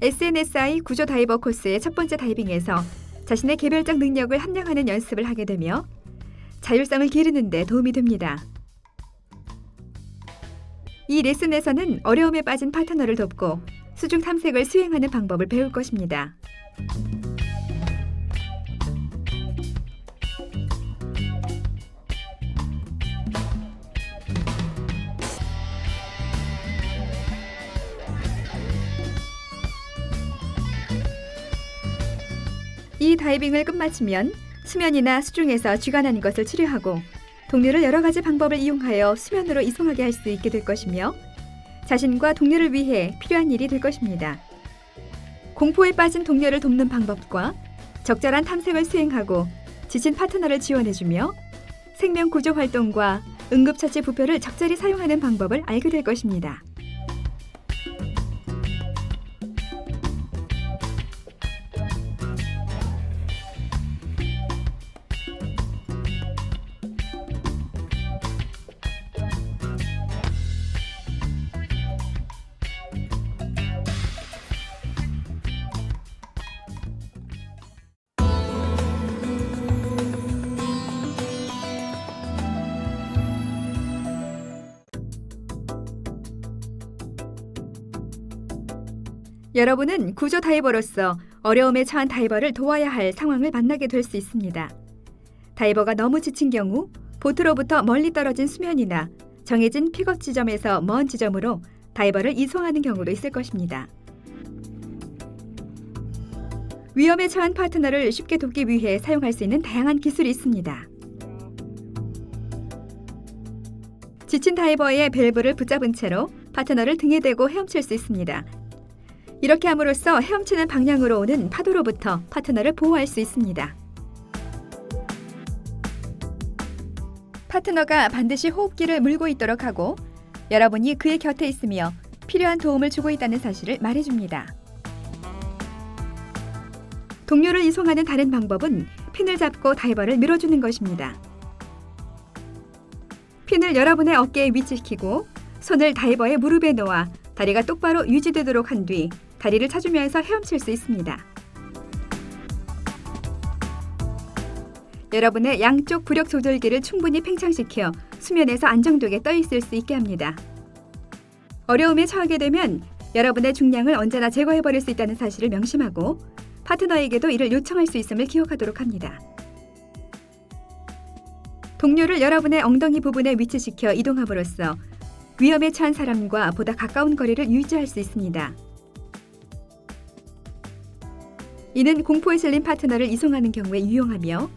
SNSI 구조 다이버 코스의 첫 번째 다이빙에서 자신의 개별적 능력을 함량하는 연습을 하게 되며 자율성을 기르는 데 도움이 됩니다. 이 레슨에서는 어려움에 빠진 파트너를 돕고 수중 탐색을 수행하는 방법을 배울 것입니다. 이 다이빙을 끝마치면 수면이나 수중에서 쥐가 난 것을 치료하고 동료를 여러 가지 방법을 이용하여 수면으로 이송하게 할 수 있게 될 것이며 자신과 동료를 위해 필요한 일이 될 것입니다. 공포에 빠진 동료를 돕는 방법과 적절한 탐색을 수행하고 지친 파트너를 지원해주며 생명 구조 활동과 응급처치 부표를 적절히 사용하는 방법을 알게 될 것입니다. 여러분은 구조 다이버로서 어려움에 처한 다이버를 도와야 할 상황을 만나게 될 수 있습니다. 다이버가 너무 지친 경우 보트로부터 멀리 떨어진 수면이나 정해진 픽업 지점에서 먼 지점으로 다이버를 이송하는 경우도 있을 것입니다. 위험에 처한 파트너를 쉽게 돕기 위해 사용할 수 있는 다양한 기술이 있습니다. 지친 다이버의 밸브를 붙잡은 채로 파트너를 등에 대고 헤엄칠 수 있습니다. 이렇게 함으로써 헤엄치는 방향으로 오는 파도로부터 파트너를 보호할 수 있습니다. 파트너가 반드시 호흡기를 물고 있도록 하고 여러분이 그의 곁에 있으며 필요한 도움을 주고 있다는 사실을 말해줍니다. 동료를 이송하는 다른 방법은 핀을 잡고 다이버를 밀어주는 것입니다. 핀을 여러분의 어깨에 위치시키고 손을 다이버의 무릎에 놓아 다리가 똑바로 유지되도록 한 뒤 다리를 차주면서 헤엄칠 수 있습니다. 여러분의 양쪽 부력 조절기를 충분히 팽창시켜 수면에서 안정되게 떠 있을 수 있게 합니다. 어려움에 처하게 되면 여러분의 중량을 언제나 제거해버릴 수 있다는 사실을 명심하고 파트너에게도 이를 요청할 수 있음을 기억하도록 합니다. 동료를 여러분의 엉덩이 부분에 위치시켜 이동함으로써 위험에 처한 사람과 보다 가까운 거리를 유지할 수 있습니다. 이는 공포에 실린 파트너를 이송하는 경우에 유용하며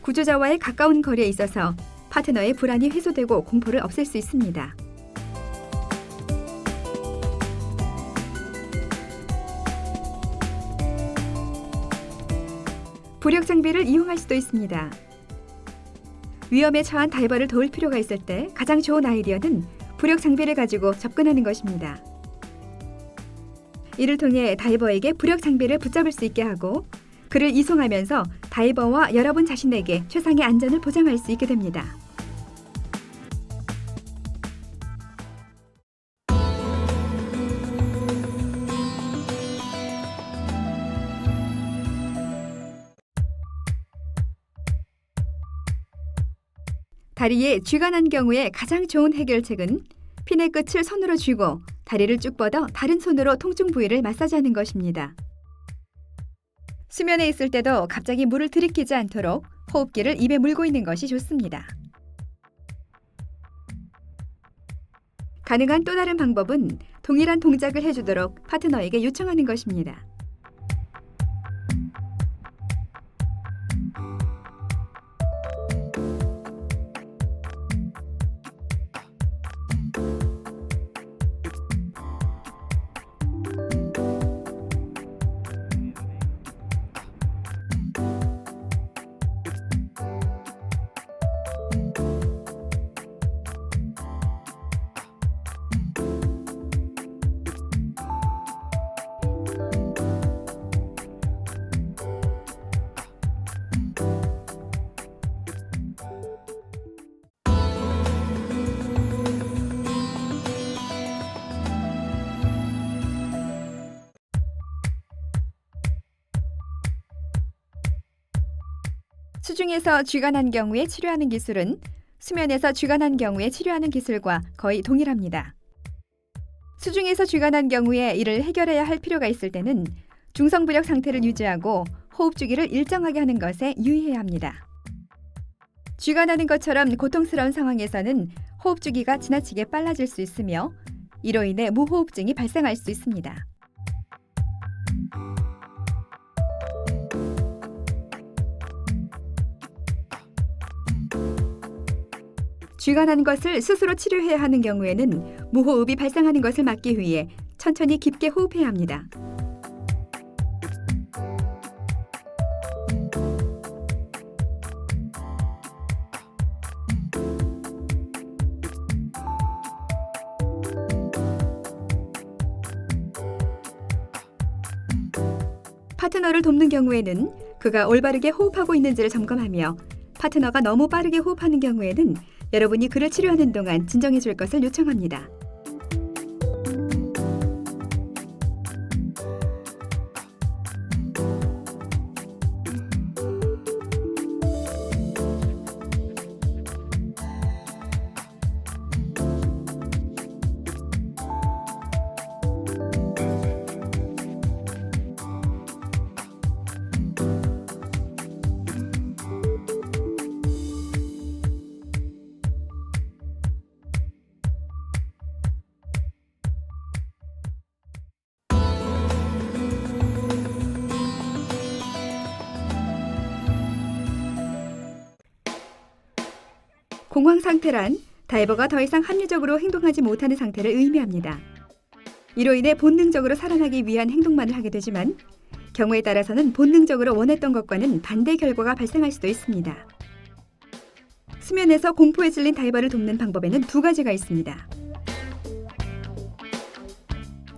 구조자와의 가까운 거리에 있어서 파트너의 불안이 해소되고 공포를 없앨 수 있습니다. 부력 장비를 이용할 수도 있습니다. 위험에 처한 다이버를 도울 필요가 있을 때 가장 좋은 아이디어는 부력 장비를 가지고 접근하는 것입니다. 이를 통해 다이버에게 부력 장비를 붙잡을 수 있게 하고 그를 이송하면서 다이버와 여러분 자신에게 최상의 안전을 보장할 수 있게 됩니다. 다리에 쥐가 난 경우에 가장 좋은 해결책은 핀의 끝을 손으로 쥐고 다리를 쭉 뻗어 다른 손으로 통증 부위를 마사지하는 것입니다. 수면에 있을 때도 갑자기 물을 들이키지 않도록 호흡기를 입에 물고 있는 것이 좋습니다. 가능한 또 다른 방법은 동일한 동작을 해주도록 파트너에게 요청하는 것입니다. 수중에서 쥐가 난 경우에 치료하는 기술은 수면에서 쥐가 난 경우에 치료하는 기술과 거의 동일합니다. 수중에서 쥐가 난 경우에 이를 해결해야 할 필요가 있을 때는 중성부력 상태를 유지하고 호흡 주기를 일정하게 하는 것에 유의해야 합니다. 쥐가 나는 것처럼 고통스러운 상황에서는 호흡 주기가 지나치게 빨라질 수 있으며 이로 인해 무호흡증이 발생할 수 있습니다. 쥐가 난 것을 스스로 치료해야 하는 경우에는 무호흡이 발생하는 것을 막기 위해 천천히 깊게 호흡해야 합니다. 파트너를 돕는 경우에는 그가 올바르게 호흡하고 있는지를 점검하며 파트너가 너무 빠르게 호흡하는 경우에는 여러분이 그를 치료하는 동안 진정해 줄 것을 요청합니다. 공황 상태란 다이버가 더 이상 합리적으로 행동하지 못하는 상태를 의미합니다. 이로 인해 본능적으로 살아나기 위한 행동만을 하게 되지만 경우에 따라서는 본능적으로 원했던 것과는 반대 결과가 발생할 수도 있습니다. 수면에서 공포에 질린 다이버를 돕는 방법에는 두 가지가 있습니다.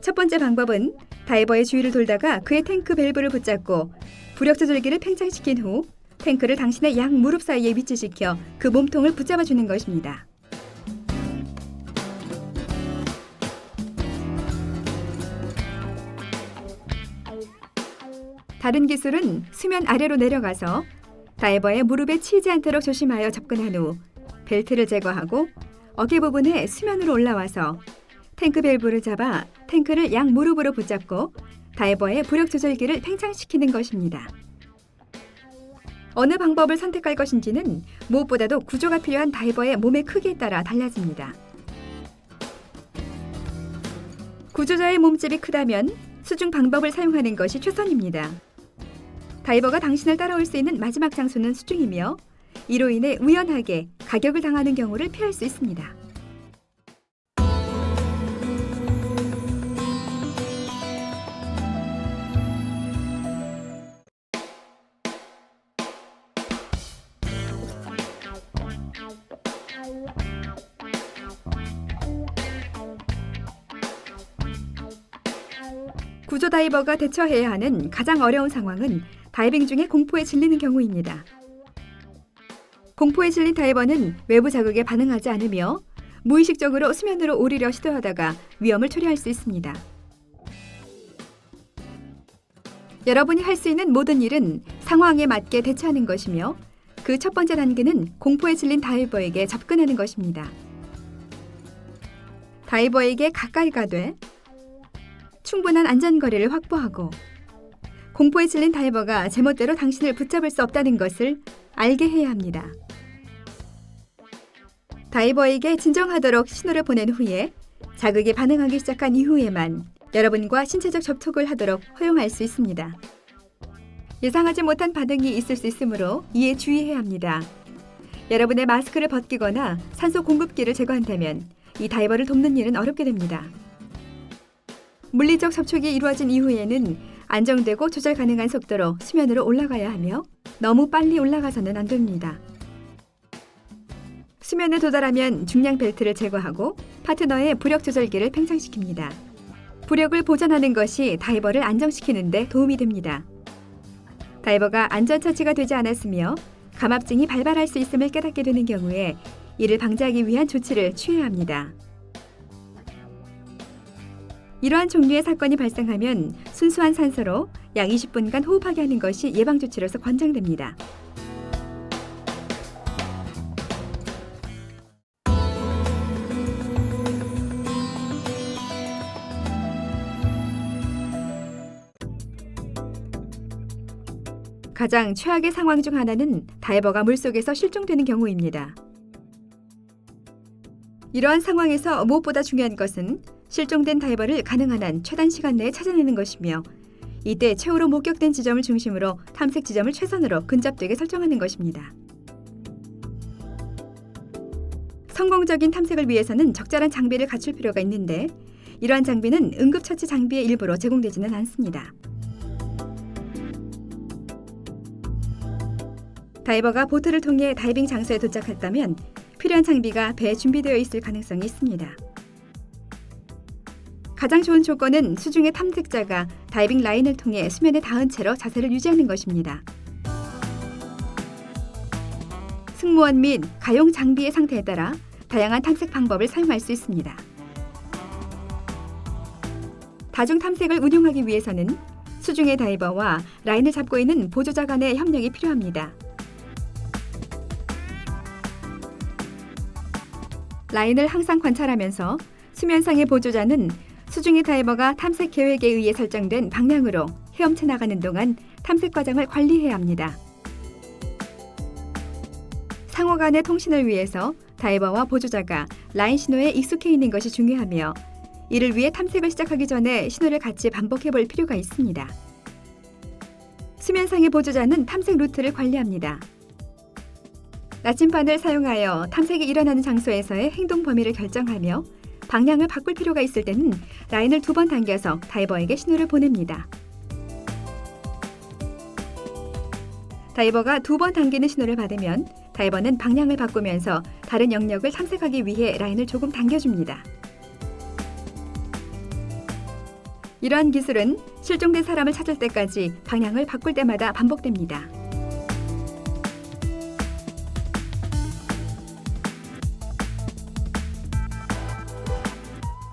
첫 번째 방법은 다이버의 주위를 돌다가 그의 탱크 밸브를 붙잡고 부력 조절기를 팽창시킨 후 탱크를 당신의 양 무릎 사이에 위치시켜 그 몸통을 붙잡아 주는 것입니다. 다른 기술은 수면 아래로 내려가서 다이버의 무릎에 치이지 않도록 조심하여 접근한 후 벨트를 제거하고 어깨 부분에 수면으로 올라와서 탱크 밸브를 잡아 탱크를 양 무릎으로 붙잡고 다이버의 부력 조절기를 팽창시키는 것입니다. 어느 방법을 선택할 것인지는 무엇보다도 구조가 필요한 다이버의 몸의 크기에 따라 달라집니다. 구조자의 몸집이 크다면 수중 방법을 사용하는 것이 최선입니다. 다이버가 당신을 따라올 수 있는 마지막 장소는 수중이며 이로 인해 우연하게 가격을 당하는 경우를 피할 수 있습니다. 구조 다이버가 대처해야 하는 가장 어려운 상황은 다이빙 중에 공포에 질리는 경우입니다. 공포에 질린 다이버는 외부 자극에 반응하지 않으며 무의식적으로 수면으로 오르려 시도하다가 위험을 초래할 수 있습니다. 여러분이 할 수 있는 모든 일은 상황에 맞게 대처하는 것이며 그 첫 번째 단계는 공포에 질린 다이버에게 접근하는 것입니다. 다이버에게 가까이 가되 충분한 안전거리를 확보하고 공포에 질린 다이버가 제멋대로 당신을 붙잡을 수 없다는 것을 알게 해야 합니다. 다이버에게 진정하도록 신호를 보낸 후에 자극에 반응하기 시작한 이후에만 여러분과 신체적 접촉을 하도록 허용할 수 있습니다. 예상하지 못한 반응이 있을 수 있으므로 이에 주의해야 합니다. 여러분의 마스크를 벗기거나 산소 공급기를 제거한다면 이 다이버를 돕는 일은 어렵게 됩니다. 물리적 접촉이 이루어진 이후에는 안정되고 조절 가능한 속도로 수면으로 올라가야 하며 너무 빨리 올라가서는 안 됩니다. 수면에 도달하면 중량 벨트를 제거하고 파트너의 부력 조절기를 팽창시킵니다. 부력을 보존하는 것이 다이버를 안정시키는 데 도움이 됩니다. 다이버가 안전처치가 되지 않았으며 감압증이 발발할 수 있음을 깨닫게 되는 경우에 이를 방지하기 위한 조치를 취해야 합니다. 이러한 종류의 사건이 발생하면 순수한 산소로 약 20분간 호흡하게 하는 것이 예방조치로서 권장됩니다. 가장 최악의 상황 중 하나는 다이버가 물속에서 실종되는 경우입니다. 이러한 상황에서 무엇보다 중요한 것은 실종된 다이버를 가능한 한 최단 시간 내에 찾아내는 것이며 이때 최후로 목격된 지점을 중심으로 탐색 지점을 최선으로 근접되게 설정하는 것입니다. 성공적인 탐색을 위해서는 적절한 장비를 갖출 필요가 있는데 이러한 장비는 응급처치 장비의 일부로 제공되지는 않습니다. 다이버가 보트를 통해 다이빙 장소에 도착했다면 필요한 장비가 배에 준비되어 있을 가능성이 있습니다. 가장 좋은 조건은 수중의 탐색자가 다이빙 라인을 통해 수면에 닿은 채로 자세를 유지하는 것입니다. 승무원 및 가용 장비의 상태에 따라 다양한 탐색 방법을 사용할 수 있습니다. 다중 탐색을 운용하기 위해서는 수중의 다이버와 라인을 잡고 있는 보조자 간의 협력이 필요합니다. 라인을 항상 관찰하면서 수면상의 보조자는 수중의 다이버가 탐색 계획에 의해 설정된 방향으로 헤엄쳐 나가는 동안 탐색 과정을 관리해야 합니다. 상호 간의 통신을 위해서 다이버와 보조자가 라인 신호에 익숙해 있는 것이 중요하며 이를 위해 탐색을 시작하기 전에 신호를 같이 반복해 볼 필요가 있습니다. 수면상의 보조자는 탐색 루트를 관리합니다. 나침반을 사용하여 탐색이 일어나는 장소에서의 행동 범위를 결정하며 방향을 바꿀 필요가 있을 때는 라인을 2번 당겨서 다이버에게 신호를 보냅니다. 다이버가 2번 당기는 신호를 받으면 다이버는 방향을 바꾸면서 다른 영역을 탐색하기 위해 라인을 조금 당겨줍니다. 이러한 기술은 실종된 사람을 찾을 때까지 방향을 바꿀 때마다 반복됩니다.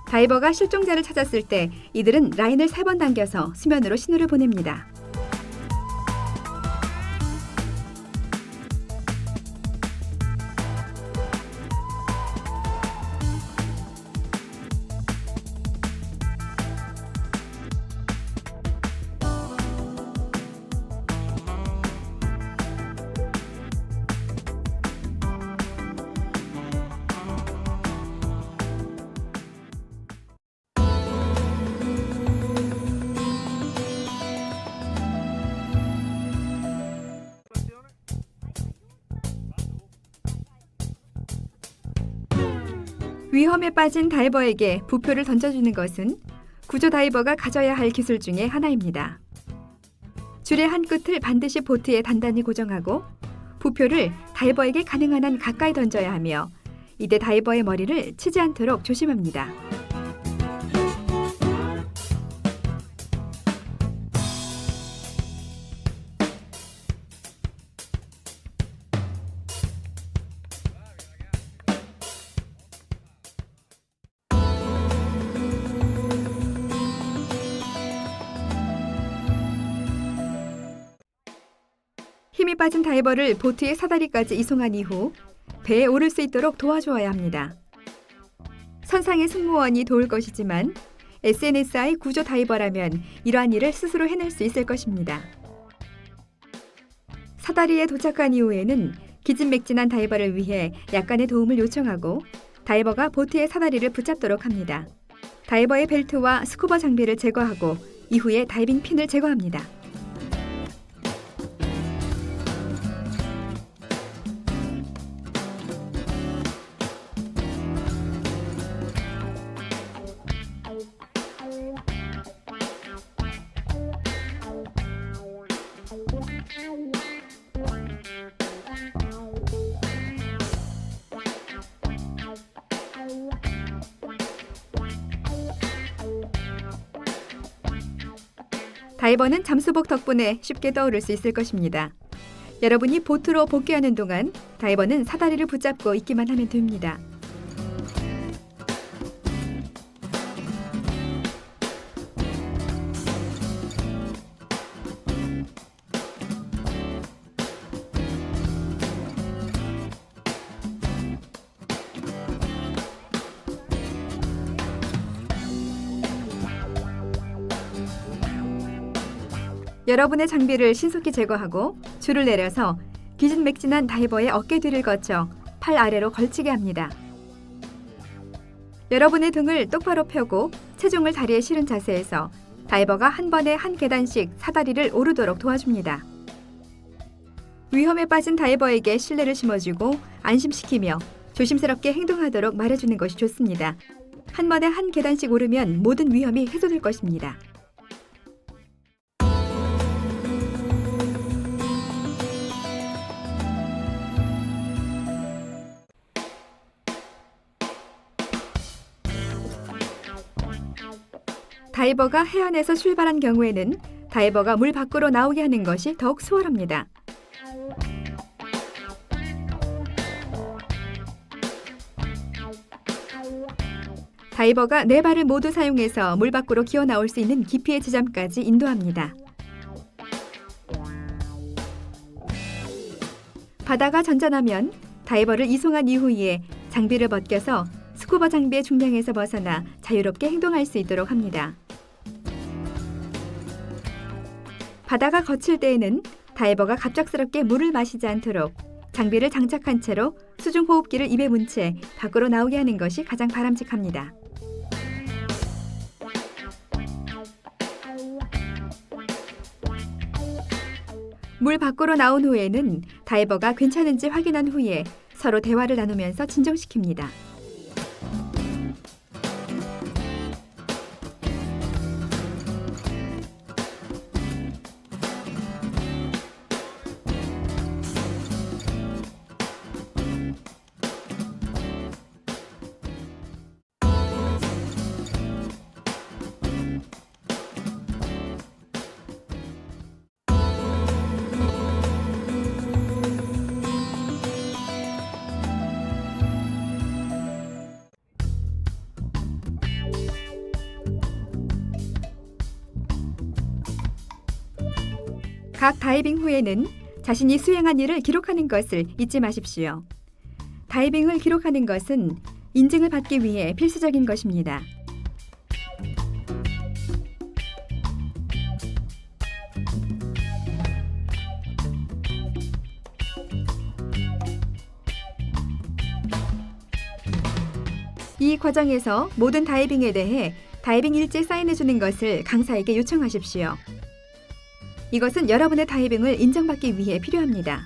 다이버가 실종자를 찾았을 때 이들은 라인을 3번 당겨서 수면으로 신호를 보냅니다. 위험에 빠진 다이버에게 부표를 던져주는 것은 구조 다이버가 가져야 할 기술 중에 하나입니다. 줄의 한 끝을 반드시 보트에 단단히 고정하고 부표를 다이버에게 가능한 한 가까이 던져야 하며 이때 다이버의 머리를 치지 않도록 조심합니다. 힘이 빠진 다이버를 보트의 사다리까지 이송한 이후 배에 오를 수 있도록 도와주어야 합니다. 선상의 승무원이 도울 것이지만 SNSI 구조 다이버라면 이러한 일을 스스로 해낼 수 있을 것입니다. 사다리에 도착한 이후에는 기진맥진한 다이버를 위해 약간의 도움을 요청하고 다이버가 보트의 사다리를 붙잡도록 합니다. 다이버의 벨트와 스쿠버 장비를 제거하고 이후에 다이빙 핀을 제거합니다. 다이버는 잠수복 덕분에 쉽게 떠오를 수 있을 것입니다. 여러분이 보트로 복귀하는 동안 다이버는 사다리를 붙잡고 있기만 하면 됩니다. 여러분의 장비를 신속히 제거하고 줄을 내려서 기진맥진한 다이버의 어깨 뒤를 거쳐 팔 아래로 걸치게 합니다. 여러분의 등을 똑바로 펴고 체중을 다리에 실은 자세에서 다이버가 한 번에 한 계단씩 사다리를 오르도록 도와줍니다. 위험에 빠진 다이버에게 신뢰를 심어주고 안심시키며 조심스럽게 행동하도록 말해주는 것이 좋습니다. 한 번에 한 계단씩 오르면 모든 위험이 해소될 것입니다. 다이버가 해안에서 출발한 경우에는 다이버가 물 밖으로 나오게 하는 것이 더욱 수월합니다. 다이버가 네 발을 모두 사용해서 물 밖으로 기어 나올 수 있는 깊이의 지점까지 인도합니다. 바다가 전전하면 다이버를 이송한 이후에 장비를 벗겨서 스쿠버 장비의 중량에서 벗어나 자유롭게 행동할 수 있도록 합니다. 바다가 거칠 때에는 다이버가 갑작스럽게 물을 마시지 않도록 장비를 장착한 채로 수중호흡기를 입에 문 채 밖으로 나오게 하는 것이 가장 바람직합니다. 물 밖으로 나온 후에는 다이버가 괜찮은지 확인한 후에 서로 대화를 나누면서 진정시킵니다. 각 다이빙 후에는 자신이 수행한 일을 기록하는 것을 잊지 마십시오. 다이빙을 기록하는 것은 인증을 받기 위해 필수적인 것입니다. 이 과정에서 모든 다이빙에 대해 다이빙 일지 사인해주는 것을 강사에게 요청하십시오. 이것은 여러분의 다이빙을 인정받기 위해 필요합니다.